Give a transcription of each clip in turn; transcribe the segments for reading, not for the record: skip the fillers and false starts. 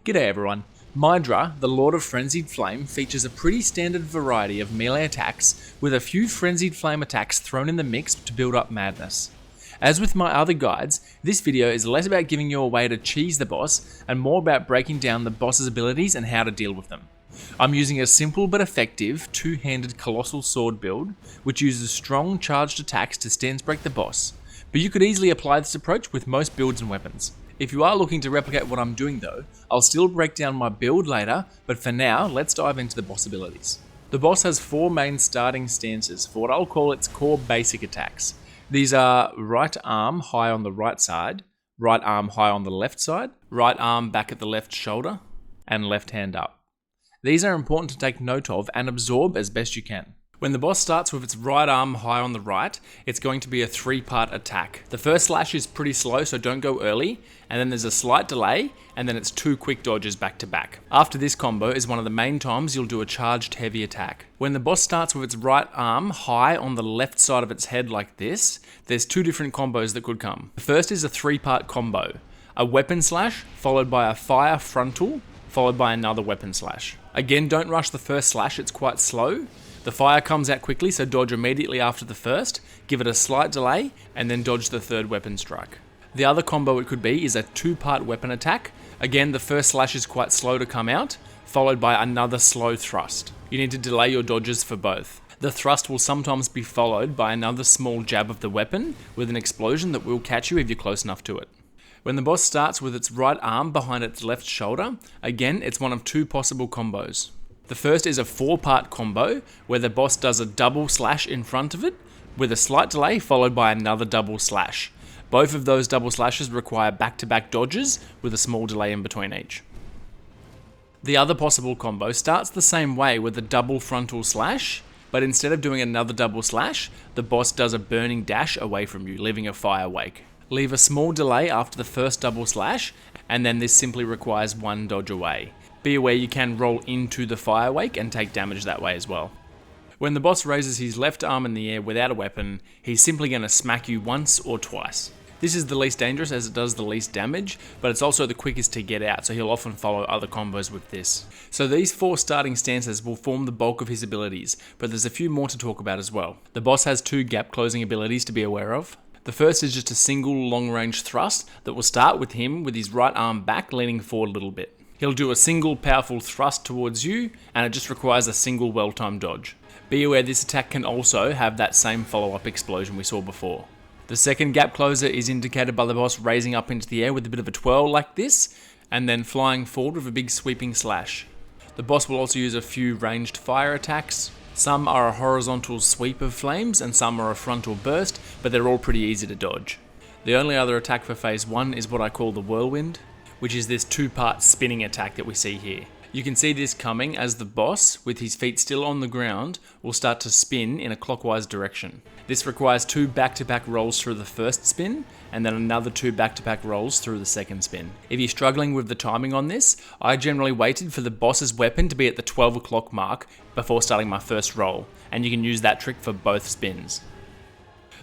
G'day everyone. Midra, the Lord of Frenzied Flame, features a pretty standard variety of melee attacks with a few Frenzied Flame attacks thrown in the mix to build up madness. As with my other guides, this video is less about giving you a way to cheese the boss and more about breaking down the boss's abilities and how to deal with them. I'm using a simple but effective two-handed Colossal sword build, which uses strong charged attacks to stance break the boss, but you could easily apply this approach with most builds and weapons. If you are looking to replicate what I'm doing though, I'll still break down my build later, but for now, let's dive into the boss abilities. The boss has four main starting stances for what I'll call its core basic attacks. These are right arm high on the right side, right arm high on the left side, right arm back at the left shoulder, and left hand up. These are important to take note of and absorb as best you can. When the boss starts with its right arm high on the right, it's going to be a three-part attack. The first slash is pretty slow, so don't go early, and then there's a slight delay, and then it's two quick dodges back to back. After this combo is one of the main times you'll do a charged heavy attack. When the boss starts with its right arm high on the left side of its head like this, there's two different combos that could come. The first is a three-part combo. A weapon slash, followed by a fire frontal, followed by another weapon slash. Again, don't rush the first slash, it's quite slow. The fire comes out quickly, so dodge immediately after the first, give it a slight delay, and then dodge the third weapon strike. The other combo it could be is a two-part weapon attack. Again, the first slash is quite slow to come out, followed by another slow thrust. You need to delay your dodges for both. The thrust will sometimes be followed by another small jab of the weapon with an explosion that will catch you if you're close enough to it. When the boss starts with its right arm behind its left shoulder, again, it's one of two possible combos. The first is a four-part combo, where the boss does a double slash in front of it, with a slight delay followed by another double slash. Both of those double slashes require back-to-back dodges, with a small delay in between each. The other possible combo starts the same way with a double frontal slash, but instead of doing another double slash, the boss does a burning dash away from you, leaving a fire wake. Leave a small delay after the first double slash, and then this simply requires one dodge away. Be aware you can roll into the fire wake and take damage that way as well. When the boss raises his left arm in the air without a weapon, he's simply going to smack you once or twice. This is the least dangerous as it does the least damage, but it's also the quickest to get out, so he'll often follow other combos with this. So these four starting stances will form the bulk of his abilities, but there's a few more to talk about as well. The boss has two gap closing abilities to be aware of. The first is just a single long-range thrust that will start with him with his right arm back leaning forward a little bit. He'll do a single powerful thrust towards you, and it just requires a single well-timed dodge. Be aware this attack can also have that same follow-up explosion we saw before. The second gap closer is indicated by the boss raising up into the air with a bit of a twirl like this, and then flying forward with a big sweeping slash. The boss will also use a few ranged fire attacks. Some are a horizontal sweep of flames, and some are a frontal burst, but they're all pretty easy to dodge. The only other attack for phase 1 is what I call the whirlwind, which is this two-part spinning attack that we see here. You can see this coming as the boss, with his feet still on the ground, will start to spin in a clockwise direction. This requires two back-to-back rolls through the first spin, and then another two back-to-back rolls through the second spin. If you're struggling with the timing on this, I generally waited for the boss's weapon to be at the 12 o'clock mark before starting my first roll, and you can use that trick for both spins.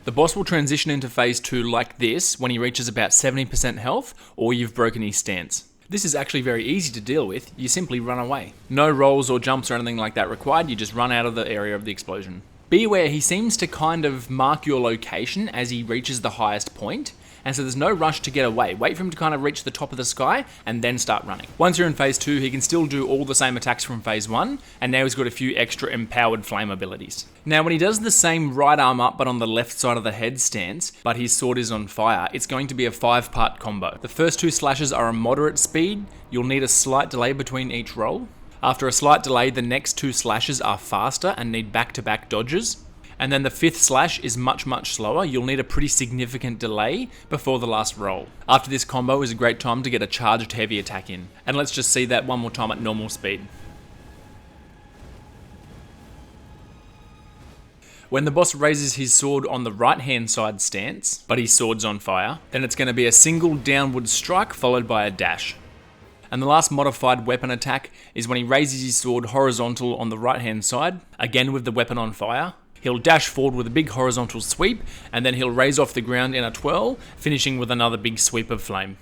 The boss will transition into phase 2 like this when he reaches about 70% health or you've broken his stance. This is actually very easy to deal with, you simply run away. No rolls or jumps or anything like that required, you just run out of the area of the explosion. Be aware he seems to kind of mark your location as he reaches the highest point, and so there's no rush to get away. Wait for him to kind of reach the top of the sky and then start running. Once you're in phase 2, he can still do all the same attacks from phase 1, and now he's got a few extra empowered flame abilities. Now when he does the same right arm up but on the left side of the head stance, but his sword is on fire, it's going to be a 5-part combo. The first two slashes are a moderate speed, you'll need a slight delay between each roll. After a slight delay, the next two slashes are faster and need back-to-back dodges. And then the fifth slash is much slower, you'll need a pretty significant delay before the last roll. After this combo is a great time to get a charged heavy attack in. And let's just see that one more time at normal speed. When the boss raises his sword on the right hand side stance, but his sword's on fire, then it's going to be a single downward strike followed by a dash. And the last modified weapon attack is when he raises his sword horizontal on the right hand side, again with the weapon on fire. He'll dash forward with a big horizontal sweep, and then he'll raise off the ground in a twirl, finishing with another big sweep of flame.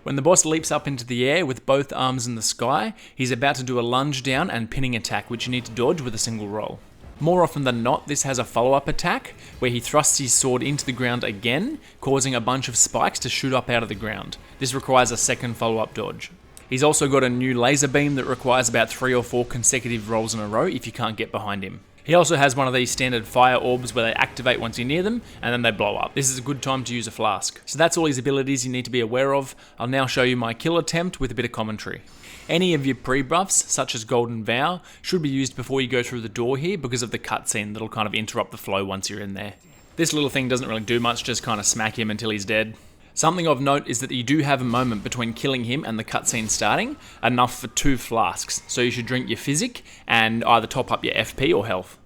When the boss leaps up into the air with both arms in the sky, he's about to do a lunge down and pinning attack, which you need to dodge with a single roll. More often than not, this has a follow-up attack, where he thrusts his sword into the ground again, causing a bunch of spikes to shoot up out of the ground. This requires a second follow-up dodge. He's also got a new laser beam that requires about 3 or 4 consecutive rolls in a row if you can't get behind him. He also has one of these standard fire orbs where they activate once you're near them, and then they blow up. This is a good time to use a flask. So that's all his abilities you need to be aware of. I'll now show you my kill attempt with a bit of commentary. Any of your pre-buffs, such as Golden Vow, should be used before you go through the door here because of the cutscene that'll kind of interrupt the flow once you're in there. This little thing doesn't really do much, just kind of smack him until he's dead. Something of note is that you do have a moment between killing him and the cutscene starting, enough for 2 flasks, so you should drink your physic and either top up your FP or health.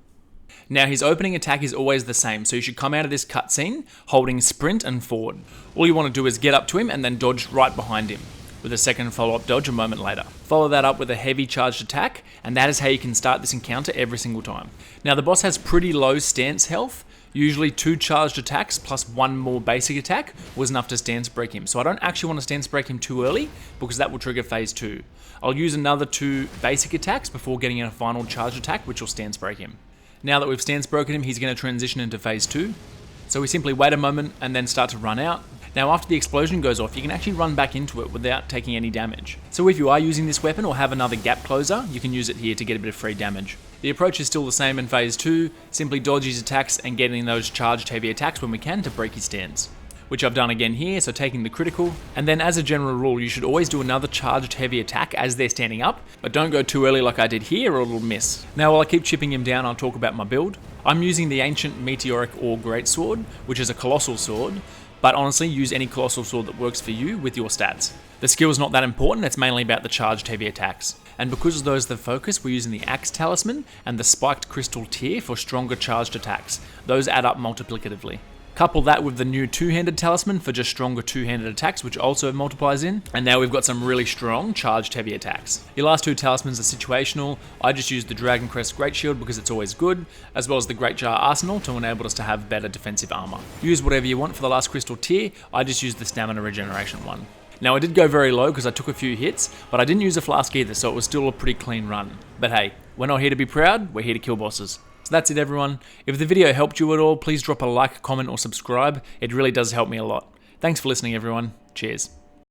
Now his opening attack is always the same, so you should come out of this cutscene holding sprint and forward. All you want to do is get up to him and then dodge right behind him, with a second follow-up dodge a moment later. Follow that up with a heavy charged attack, and that is how you can start this encounter every single time. Now the boss has pretty low stance health. Usually 2 charged attacks plus 1 more basic attack was enough to stance break him. So I don't actually want to stance break him too early because that will trigger phase 2. I'll use another 2 basic attacks before getting in a final charged attack which will stance break him. Now that we've stance broken him, he's going to transition into phase 2. So we simply wait a moment and then start to run out. Now after the explosion goes off, you can actually run back into it without taking any damage. So if you are using this weapon or have another gap closer, you can use it here to get a bit of free damage. The approach is still the same in phase 2, simply dodge his attacks and get in those charged heavy attacks when we can to break his stance. Which I've done again here, so taking the critical. And then as a general rule, you should always do another charged heavy attack as they're standing up, but don't go too early like I did here or it'll miss. Now while I keep chipping him down, I'll talk about my build. I'm using the Ancient Meteroirc Ore Greatsword, which is a Colossal sword, but honestly use any Colossal sword that works for you with your stats. The skill's not that important, it's mainly about the charged heavy attacks. And because those are the focus, we're using the Axe Talisman and the Spiked Crystal Tear for stronger charged attacks. Those add up multiplicatively. Couple that with the new 2-handed talisman for just stronger 2-handed attacks, which also multiplies in. And now we've got some really strong charged heavy attacks. Your last 2 talismans are situational. I just use the Dragon Crest Great Shield because it's always good, as well as the Great Jar Arsenal to enable us to have better defensive armor. Use whatever you want for the last crystal tier. I just used the stamina regeneration one. Now I did go very low because I took a few hits, but I didn't use a flask either, so it was still a pretty clean run. But hey, we're not here to be proud, we're here to kill bosses. So that's it everyone. If the video helped you at all, please drop a like, comment or subscribe. It really does help me a lot. Thanks for listening everyone. Cheers.